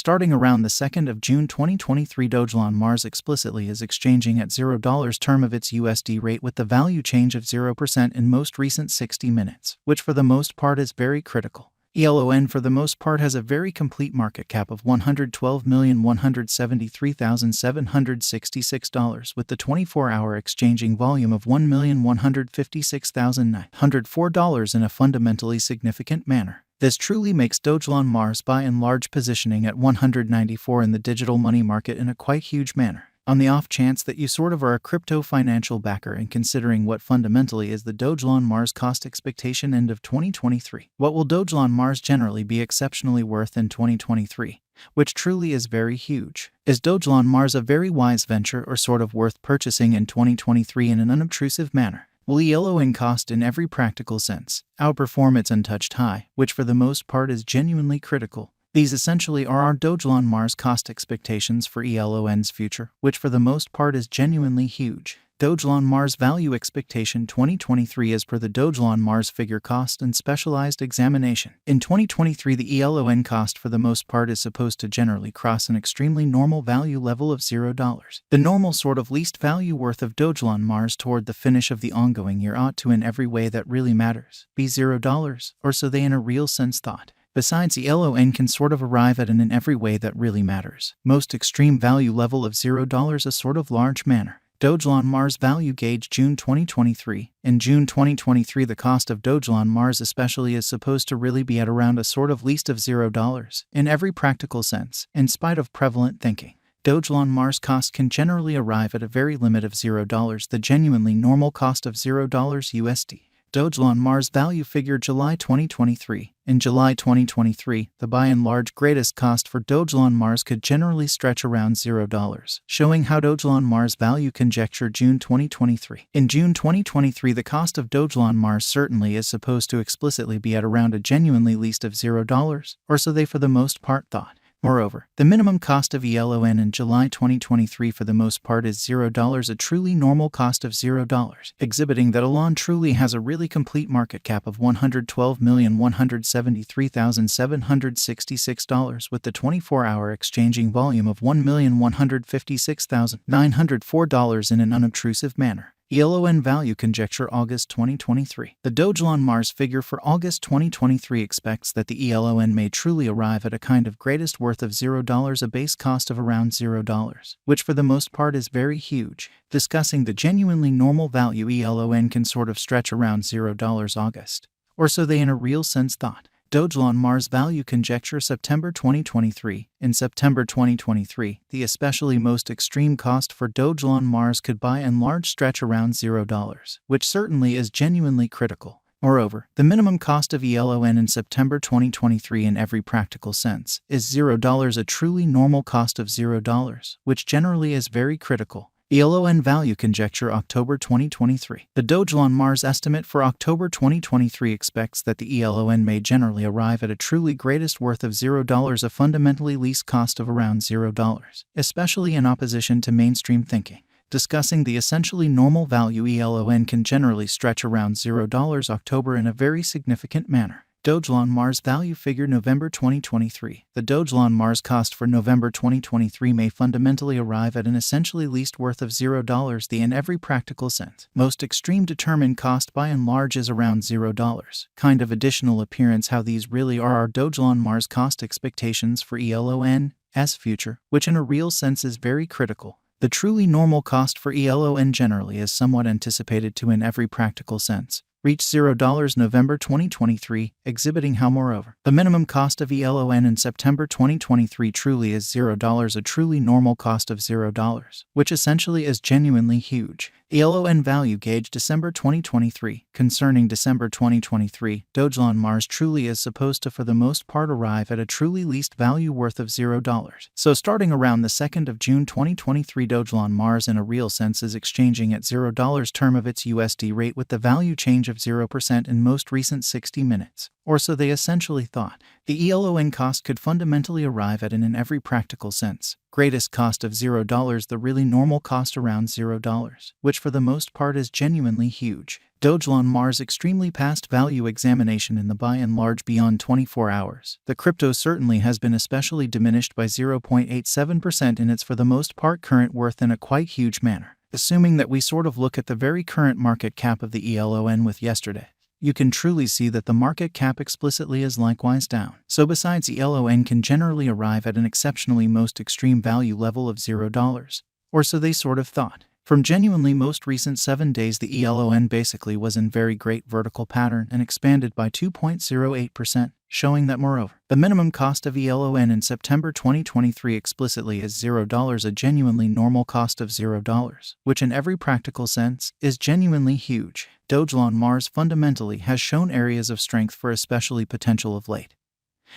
Starting around the 2nd of June 2023, Dogelon Mars explicitly is exchanging at $0 term of its USD rate with the value change of 0% in most recent 60 minutes, which for the most part is very critical. ELON for the most part has a very complete market cap of $112,173,766 with the 24-hour exchanging volume of $1,156,904 in a fundamentally significant manner. This truly makes Dogelon Mars by and large positioning at 194 in the digital money market in a quite huge manner. On the off chance that you sort of are a crypto financial backer and considering what fundamentally is the Dogelon Mars cost expectation end of 2023, what will Dogelon Mars generally be exceptionally worth in 2023? Which truly is very huge. Is Dogelon Mars a very wise venture or sort of worth purchasing in 2023 in an unobtrusive manner? Will ELON cost in every practical sense outperform its untouched high, which for the most part is genuinely critical? These essentially are our Dogelon Mars cost expectations for ELON's future, which for the most part is genuinely huge. Dogelon Mars value expectation 2023 as per the Dogelon Mars figure cost and specialized examination. In 2023, the ELON cost for the most part is supposed to generally cross an extremely normal value level of $0. The normal sort of least value worth of Dogelon Mars toward the finish of the ongoing year ought to in every way that really matters be $0, or so they in a real sense thought. Besides, ELON can sort of arrive at an in every way that really matters most extreme value level of $0 a sort of large manner. Dogelon Mars value gauge June 2023. In June 2023, the cost of Dogelon Mars especially is supposed to really be at around a sort of least of $0 in every practical sense, in spite of prevalent thinking. Dogelon Mars cost can generally arrive at a very limit of $0, the genuinely normal cost of $0 USD. Dogelon Mars value figure July 2023. In July 2023, the by and large greatest cost for Dogelon Mars could generally stretch around $0, showing how Dogelon Mars value conjecture June 2023. In June 2023, the cost of Dogelon Mars certainly is supposed to explicitly be at around a genuinely least of $0, or so they for the most part thought. Moreover, the minimum cost of ELON in July 2023 for the most part is $0, a truly normal cost of $0, exhibiting that elon truly has a really complete market cap of $112,173,766 with the 24-hour exchanging volume of $1,156,904 in an unobtrusive manner. ELON value conjecture August 2023. The Dogelon Mars figure for August 2023 expects that the ELON may truly arrive at a kind of greatest worth of $0, a base cost of around $0, which for the most part is very huge. Discussing the genuinely normal value ELON can sort of stretch around $0 August, or so they in a real sense thought. Dogelon Mars value conjecture September 2023. In September 2023, the especially most extreme cost for Dogelon Mars could by and large stretch around $0, which certainly is genuinely critical. Moreover, the minimum cost of ELON in September 2023 in every practical sense is $0, a truly normal cost of $0, which generally is very critical. ELON value conjecture October 2023. The Dogelon Mars estimate for October 2023 expects that the ELON may generally arrive at a truly greatest worth of $0, a fundamentally least cost of around $0, especially in opposition to mainstream thinking. Discussing the essentially normal value ELON can generally stretch around $0 October in a very significant manner. Dogelon Mars value figure November 2023. The Dogelon Mars cost for November 2023 may fundamentally arrive at an essentially least worth of $0, the in every practical sense most extreme determined cost by and large is around $0. Kind of additional appearance how these really are our Dogelon Mars cost expectations for ELON's future, which in a real sense is very critical. The truly normal cost for ELON generally is somewhat anticipated to in every practical sense reach $0 November 2023, exhibiting how moreover the minimum cost of ELON in September 2023 truly is $0, a truly normal cost of $0, which essentially is genuinely huge. ELON value gauge December 2023. Concerning December 2023, Dogelon Mars truly is supposed to for the most part arrive at a truly least value worth of $0. So starting around the 2nd of June 2023, Dogelon Mars in a real sense is exchanging at $0 term of its USD rate with the value change of 0% in most recent 60 minutes. Or so they essentially thought. The ELON cost could fundamentally arrive at in every practical sense. Greatest cost of $0, the really normal cost around $0, which for the most part is genuinely huge. Dogelon Mars extremely past value examination in the by and large beyond 24 hours. The crypto certainly has been especially diminished by 0.87% in its for the most part current worth in a quite huge manner. Assuming that we sort of look at the very current market cap of the ELON with yesterday, you can truly see that the market cap explicitly is likewise down. So besides ELON can generally arrive at an exceptionally most extreme value level of $0, or so they sort of thought. From genuinely most recent 7 days, the ELON basically was in very great vertical pattern and expanded by 2.08%, showing that moreover, the minimum cost of ELON in September 2023 explicitly is $0, a genuinely normal cost of $0, which in every practical sense is genuinely huge. Dogelon Mars fundamentally has shown areas of strength for especially potential of late.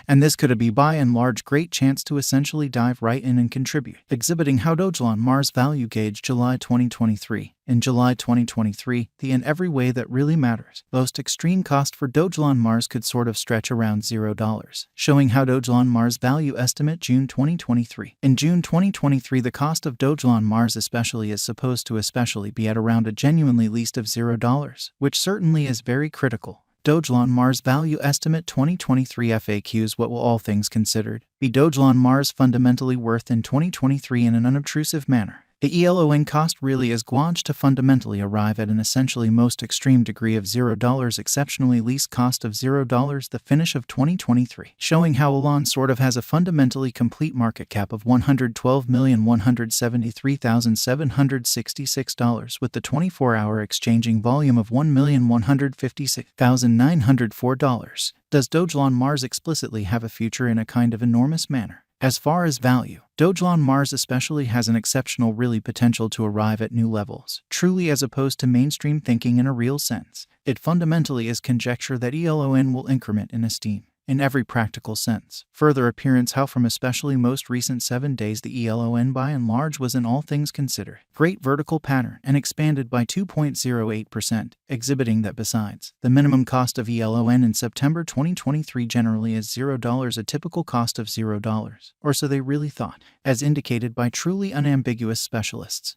And this could be by and large great chance to essentially dive right in and contribute, exhibiting how Dogelon Mars value gauge July 2023. In July 2023, the in every way that really matters, most extreme cost for Dogelon Mars could sort of stretch around $0, showing how Dogelon Mars value estimate June 2023. In June 2023, the cost of Dogelon Mars especially is supposed to especially be at around a genuinely least of $0, which certainly is very critical. Dogelon Mars Value Estimate 2023 FAQs. What will all things considered be Dogelon Mars fundamentally worth in 2023 in an unobtrusive manner? The ELON cost really is gauged to fundamentally arrive at an essentially most extreme degree of $0, exceptionally least cost of $0, the finish of 2023, showing how elon sort of has a fundamentally complete market cap of $112,173,766 with the 24-hour exchanging volume of $1,156,904. Does Dogelon Mars explicitly have a future in a kind of enormous manner? As far as value, Dogelon Mars especially has an exceptional really potential to arrive at new levels, truly as opposed to mainstream thinking in a real sense. It fundamentally is conjecture that ELON will increment in esteem. In every practical sense. Further appearance how from especially most recent 7 days the ELON by and large was in all things considered great vertical pattern and expanded by 2.08%, exhibiting that besides the minimum cost of ELON in September 2023 generally is $0, a typical cost of $0, or so they really thought, as indicated by truly unambiguous specialists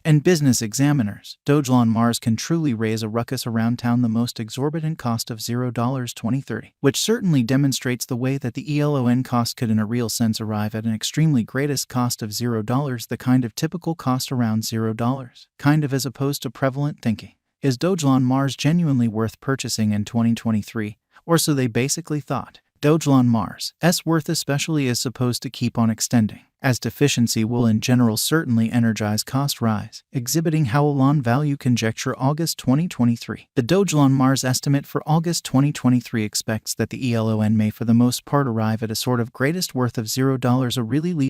and business examiners. Dogelon Mars can truly raise a ruckus around town, the most exorbitant cost of $0 2030, which certainly demonstrates the way that the ELON cost could in a real sense arrive at an extremely greatest cost of $0, the kind of typical cost around $0, kind of as opposed to prevalent thinking. Is Dogelon Mars genuinely worth purchasing in 2023, or so they basically thought? Dogelon Mars' worth especially is supposed to keep on extending, as deficiency will in general certainly energize cost rise, exhibiting how elon value conjecture August 2023. The Dogelon Mars estimate for August 2023 expects that the ELON may for the most part arrive at a sort of greatest worth of $0, a really